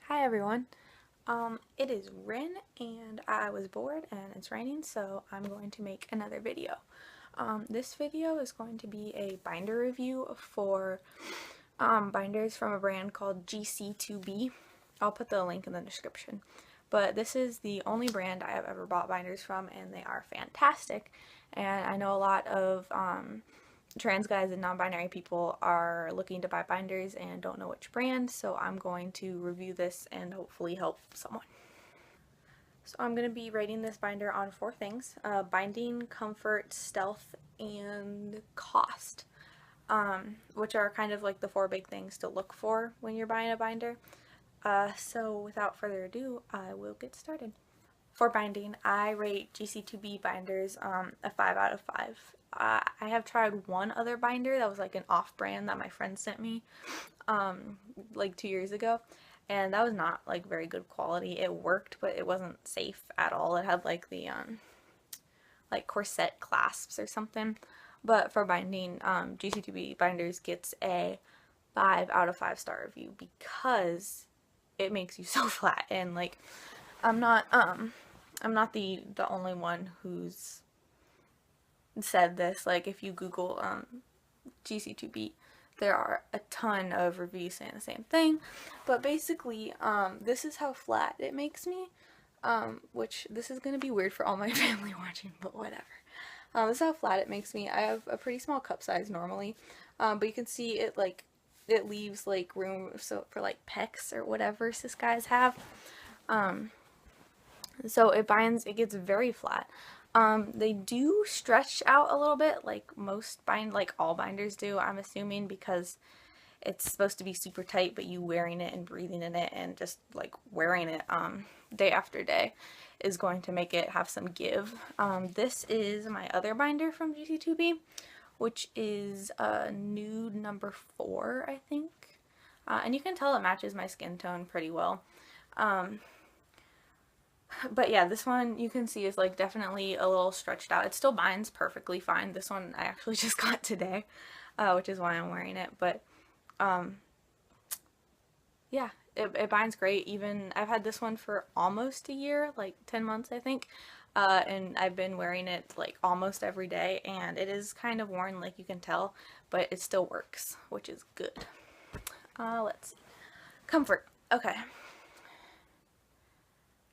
Hi everyone. It is Rin and I was bored and it's raining, so I'm going to make another video. This video is going to be a binder review for binders from a brand called gc2b. I'll put the link in the description. But this is the only brand I have ever bought binders from, and they are fantastic. And I know a lot of trans guys and non-binary people are looking to buy binders and don't know which brand, so I'm going to review this and hopefully help someone. So I'm going to be rating this binder on four things: binding, comfort, stealth, and cost, which are kind of like the four big things to look for when you're buying a binder. So without further ado, I will get started. For binding, I rate gc2b binders a 5 out of 5. I have tried one other binder that was like an off-brand that my friend sent me like 2 years ago, and that was not like very good quality. It worked, but it wasn't safe at all. It had like the like corset clasps or something. But for binding, gc2b binders gets a 5 out of 5 star review because it makes you so flat. And like I'm not the only one who's said this. Like if you Google gc2b, there are a ton of reviews saying the same thing. But basically, this is how flat it makes me. Which this is gonna be weird for all my family watching, but whatever. This is how flat it makes me. I have a pretty small cup size normally, but you can see it leaves like room for like pecs or whatever cis guys have. So it gets very flat. They do stretch out a little bit, like all binders do, I'm assuming, because it's supposed to be super tight, but you wearing it and breathing in it and just like wearing it day after day is going to make it have some give. This is my other binder from gc2b, which is nude number 4, I think. And you can tell it matches my skin tone pretty well. But yeah, this one you can see is like definitely a little stretched out. It still binds perfectly fine. This one I actually just got today, which is why I'm wearing it. But yeah, it binds great. Even I've had this one for almost a year, like 10 months I think. And I've been wearing it like almost every day, and it is kind of worn, like you can tell, but it still works, which is good. Let's see. Comfort. Okay.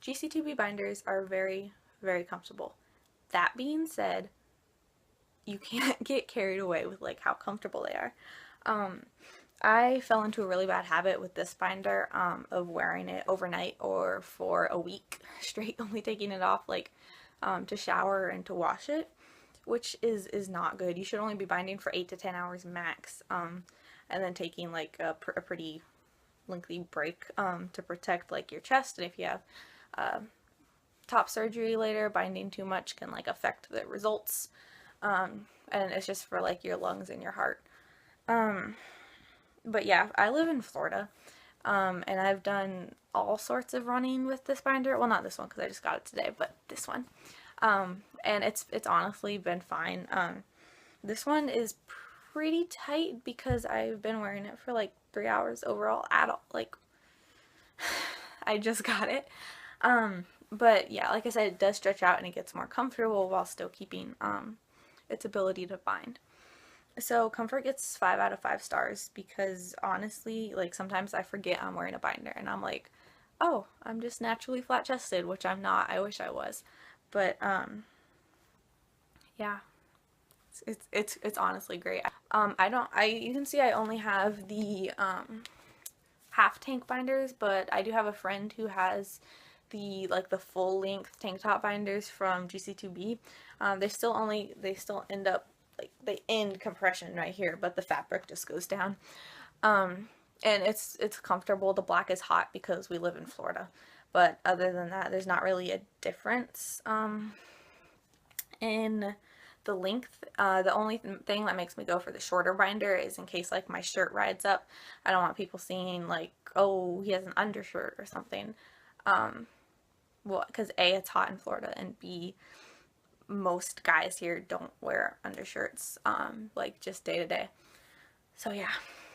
gc2b binders are very, very comfortable. That being said, you can't get carried away with like how comfortable they are. I fell into a really bad habit with this binder of wearing it overnight or for a week straight, only taking it off like to shower and to wash it, which is not good. You should only be binding for 8 to 10 hours max, and then taking like a pretty lengthy break to protect like your chest. And if you have top surgery later, binding too much can like affect the results, and it's just for like your lungs and your heart. But yeah, I live in Florida, and I've done all sorts of running with this binder. Well, not this one because I just got it today, but this one. And it's honestly been fine. This one is pretty tight because I've been wearing it for like 3 hours overall. Like I just got it. But yeah, like I said, it does stretch out and it gets more comfortable while still keeping its ability to bind. So comfort gets 5 out of 5 stars because honestly, like sometimes I forget I'm wearing a binder and I'm like, oh, I'm just naturally flat chested, which I'm not. I wish I was. But yeah, it's honestly great. You can see I only have the half tank binders, but I do have a friend who has the full length tank top binders from gc2b. They still end up like they end compression right here, but the fabric just goes down. And it's comfortable. The black is hot because we live in Florida, but other than that, there's not really a difference in the length. The only thing that makes me go for the shorter binder is in case like my shirt rides up. I don't want people seeing like, oh, he has an undershirt or something. Well, because A, it's hot in Florida, and B, most guys here don't wear undershirts like just day to day. So yeah.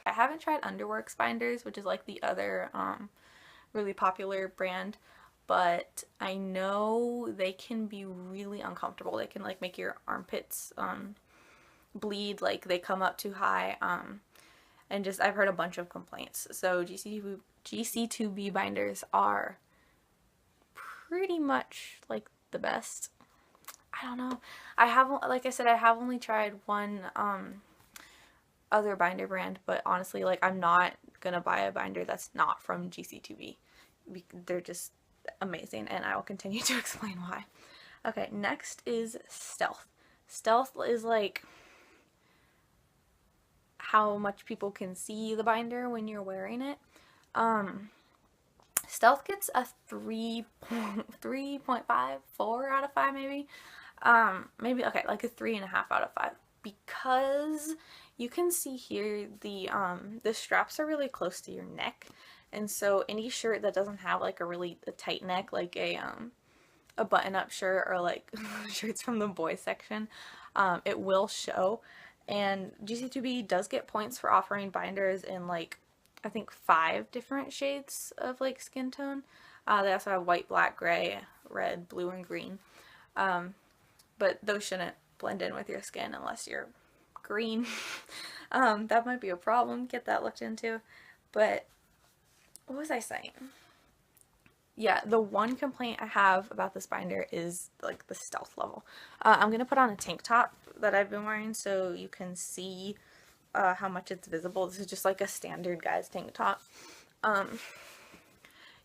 I haven't tried Underworks binders, which is like the other really popular brand, but I know they can be really uncomfortable. They can like make your armpits bleed, like they come up too high, and just I've heard a bunch of complaints. So GC2B binders are pretty much like the best. I don't know. I have, like I said, I have only tried one other binder brand, but honestly, like I'm not gonna buy a binder that's not from gc2b. They're just amazing, and I will continue to explain why. Okay, next is Stealth. Stealth is like how much people can see the binder when you're wearing it. Stealth gets a 3.5, 4 out of 5 maybe. Maybe, okay, like a 3.5 out of 5, because you can see here the straps are really close to your neck, and so any shirt that doesn't have like a tight neck, like a button-up shirt or like shirts from the boys section, it will show. And GC2B does get points for offering binders in like I think 5 different shades of like skin tone. They also have white, black, gray, red, blue, and green. But those shouldn't blend in with your skin unless you're green. That might be a problem. Get that looked into. But what was I saying? Yeah, the one complaint I have about this binder is like the stealth level. I'm going to put on a tank top that I've been wearing so you can see how much it's visible. This is just like a standard guy's tank top.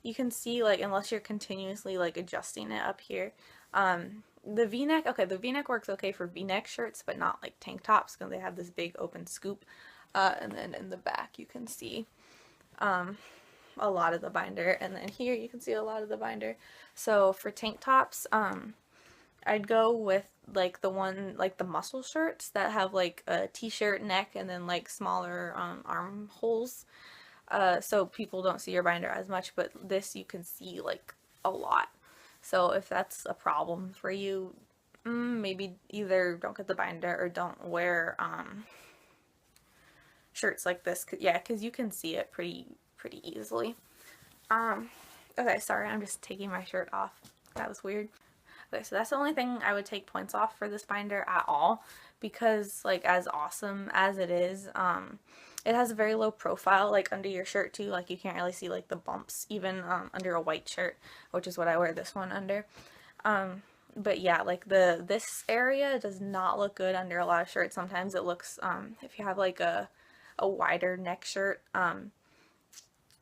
You can see, like, unless you're continuously like adjusting it up here, the v-neck, okay, the v-neck works okay for v-neck shirts, but not like tank tops because they have this big open scoop. And then in the back you can see a lot of the binder, and then here you can see a lot of the binder. So for tank tops, I'd go with like the muscle shirts that have like a t-shirt neck and then like smaller armholes, so people don't see your binder as much, but this you can see like a lot. So if that's a problem for you, maybe either don't get the binder or don't wear shirts like this, because you can see it pretty easily. Okay, sorry, I'm just taking my shirt off. That was weird. Okay, so that's the only thing I would take points off for this binder at all, because like as awesome as it is, it has a very low profile, like under your shirt too. Like you can't really see like the bumps even under a white shirt, which is what I wear this one under. But yeah, like this area does not look good under a lot of shirts. Sometimes it looks, if you have like a wider neck shirt,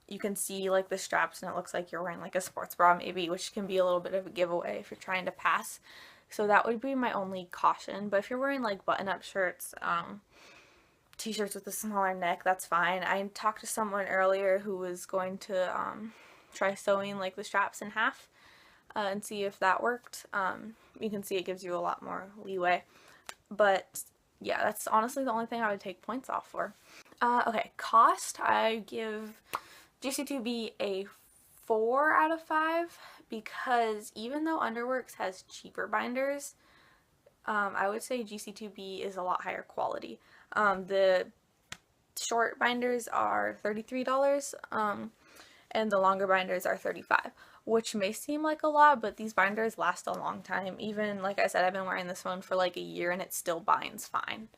you can see like the straps and it looks like you're wearing like a sports bra maybe, which can be a little bit of a giveaway if you're trying to pass. So that would be my only caution. But if you're wearing like button-up shirts, t-shirts with a smaller neck, that's fine. I talked to someone earlier who was going to try sewing like the straps in half and see if that worked. You can see it gives you a lot more leeway. But yeah, that's honestly the only thing I would take points off for. Okay, cost, I give GC2B a 4 out of 5, because even though Underworks has cheaper binders, I would say GC2B is a lot higher quality. The short binders are $33, and the longer binders are $35, which may seem like a lot, but these binders last a long time. Even, like I said, I've been wearing this one for like a year and it still binds fine.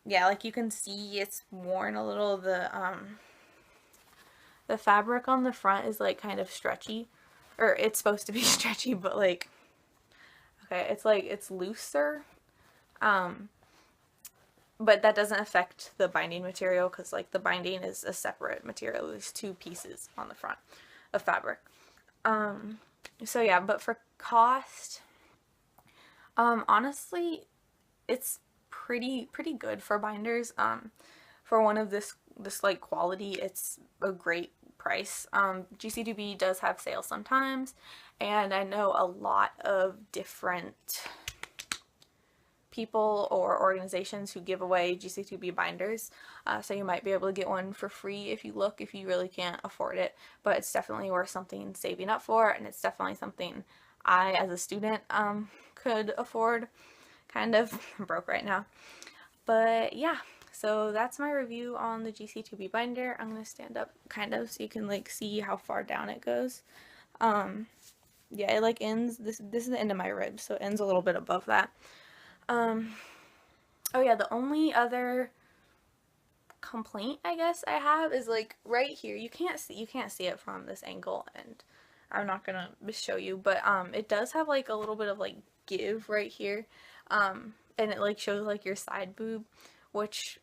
Yeah, like you can see it's worn a little. The fabric on the front is like kind of stretchy, or it's supposed to be stretchy, but like, okay, it's like it's looser, but that doesn't affect the binding material, because like the binding is a separate material. There's 2 pieces on the front of fabric. So yeah, but for cost, honestly, it's pretty good for binders. For one of this like quality, it's a great price. GC2B does have sales sometimes, and I know a lot of different people or organizations who give away GC2B binders, so you might be able to get one for free if you really can't afford it. But it's definitely worth something saving up for, and it's definitely something I as a student could afford. Kind of. I'm broke right now. But yeah, so that's my review on the gc2b binder. I'm going to stand up kind of so you can like see how far down it goes. Yeah, it like ends, this is the end of my rib, so it ends a little bit above that. Oh yeah, the only other complaint I guess I have is like right here. You can't see it from this angle, and I'm not gonna show you, but it does have like a little bit of like give right here, and it like shows like your side boob, which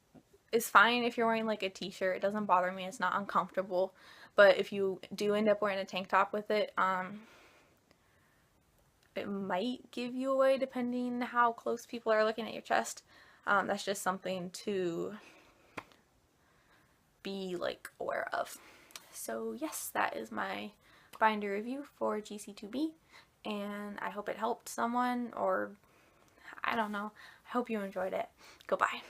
is fine if you're wearing like a t-shirt. It doesn't bother me, it's not uncomfortable. But if you do end up wearing a tank top with it, it might give you away depending how close people are looking at your chest. That's just something to be like aware of. So yes, that is my binder review for gc2b, and I hope it helped someone, or I don't know. I hope you enjoyed it. Goodbye.